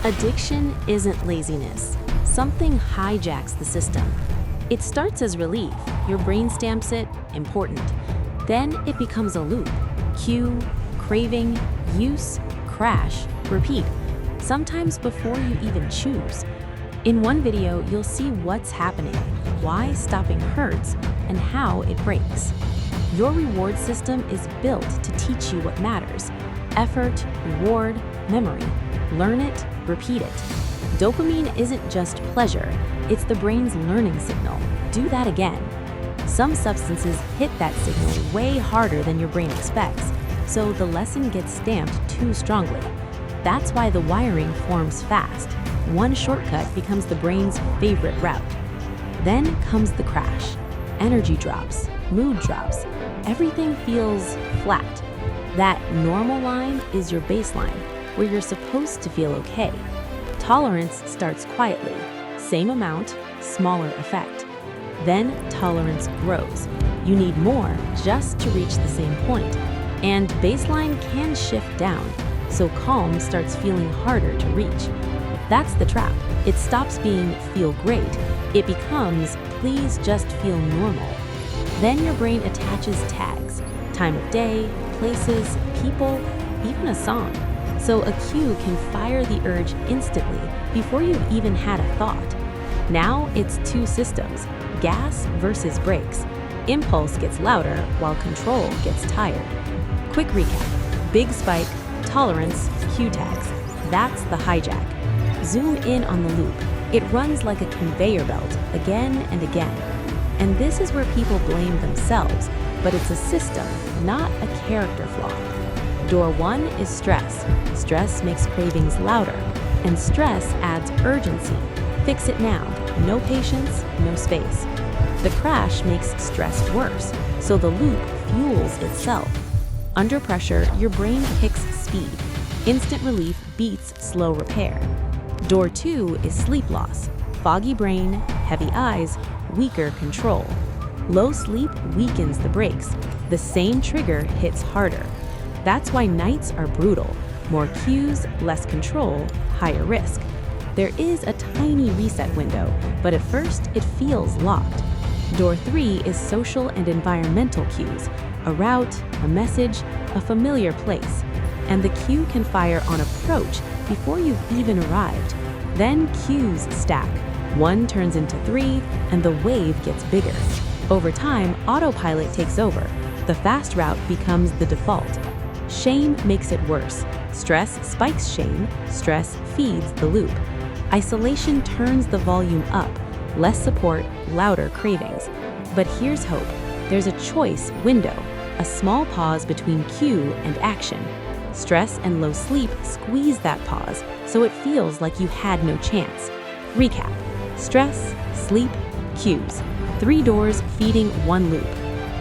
Addiction isn't laziness. Something hijacks the system. It starts as relief. Your brain stamps it, important. Then it becomes a loop. Cue, craving, use, crash, repeat. Sometimes before you even choose. In one video, you'll see what's happening, why stopping hurts, and how it breaks. Your reward system is built to teach you what matters. Effort, reward, memory. Learn it, repeat it. Dopamine isn't just pleasure, it's the brain's learning signal. Do that again. Some substances hit that signal way harder than your brain expects, so the lesson gets stamped too strongly. That's why the wiring forms fast. One shortcut becomes the brain's favorite route. Then comes the crash. Energy drops, mood drops, everything feels flat. That normal line is your baseline, where you're supposed to feel okay. Tolerance starts quietly, same amount, smaller effect. Then tolerance grows. You need more just to reach the same point. And baseline can shift down, so calm starts feeling harder to reach. That's the trap. It stops being feel great. It becomes please just feel normal. Then your brain attaches tags, time of day, places, people, even a song. So a cue can fire the urge instantly before you've even had a thought. Now it's two systems, gas versus brakes. Impulse gets louder while control gets tired. Quick recap, big spike, tolerance, cue tags. That's the hijack. Zoom in on the loop. It runs like a conveyor belt again and again. And this is where people blame themselves, but it's a system, not a character flaw. Door one is stress. Stress makes cravings louder, and stress adds urgency. Fix it now. No patience, no space. The crash makes stress worse, so the loop fuels itself. Under pressure, your brain picks speed. Instant relief beats slow repair. Door two is sleep loss. Foggy brain, heavy eyes, weaker control. Low sleep weakens the brakes. The same trigger hits harder. That's why nights are brutal. More cues, less control, higher risk. There is a tiny reset window, but at first it feels locked. Door three is social and environmental cues. A route, a message, a familiar place. And the cue can fire on approach before you've even arrived. Then cues stack. One turns into three, and the wave gets bigger. Over time, autopilot takes over. The fast route becomes the default. Shame makes it worse. Stress spikes shame. Stress feeds the loop. Isolation turns the volume up. Less support, louder cravings. But here's hope. There's a choice window, a small pause between cue and action. Stress and low sleep squeeze that pause, so it feels like you had no chance. Recap. Stress, sleep, cues. 3 doors feeding one loop.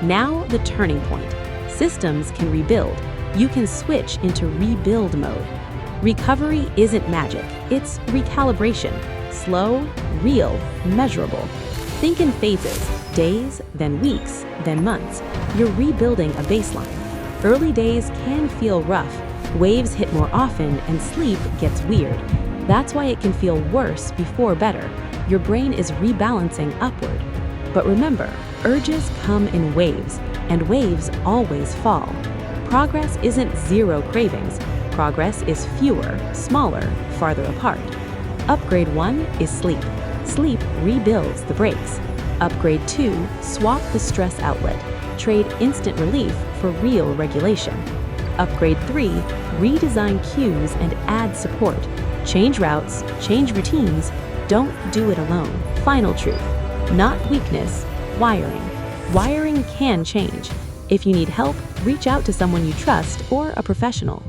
Now the turning point. Systems can rebuild. You can switch into rebuild mode. Recovery isn't magic, it's recalibration. Slow, real, measurable. Think in phases, days, then weeks, then months. You're rebuilding a baseline. Early days can feel rough. Waves hit more often and sleep gets weird. That's why it can feel worse before better. Your brain is rebalancing upward. But remember, urges come in waves, and waves always fall. Progress isn't zero cravings. Progress is fewer, smaller, farther apart. Upgrade 1 is sleep. Sleep rebuilds the brakes. Upgrade 2, swap the stress outlet. Trade instant relief for real regulation. Upgrade 3, redesign cues and add support. Change routes, change routines. Don't do it alone. Final truth, not weakness, wiring. Wiring can change. If you need help, reach out to someone you trust or a professional.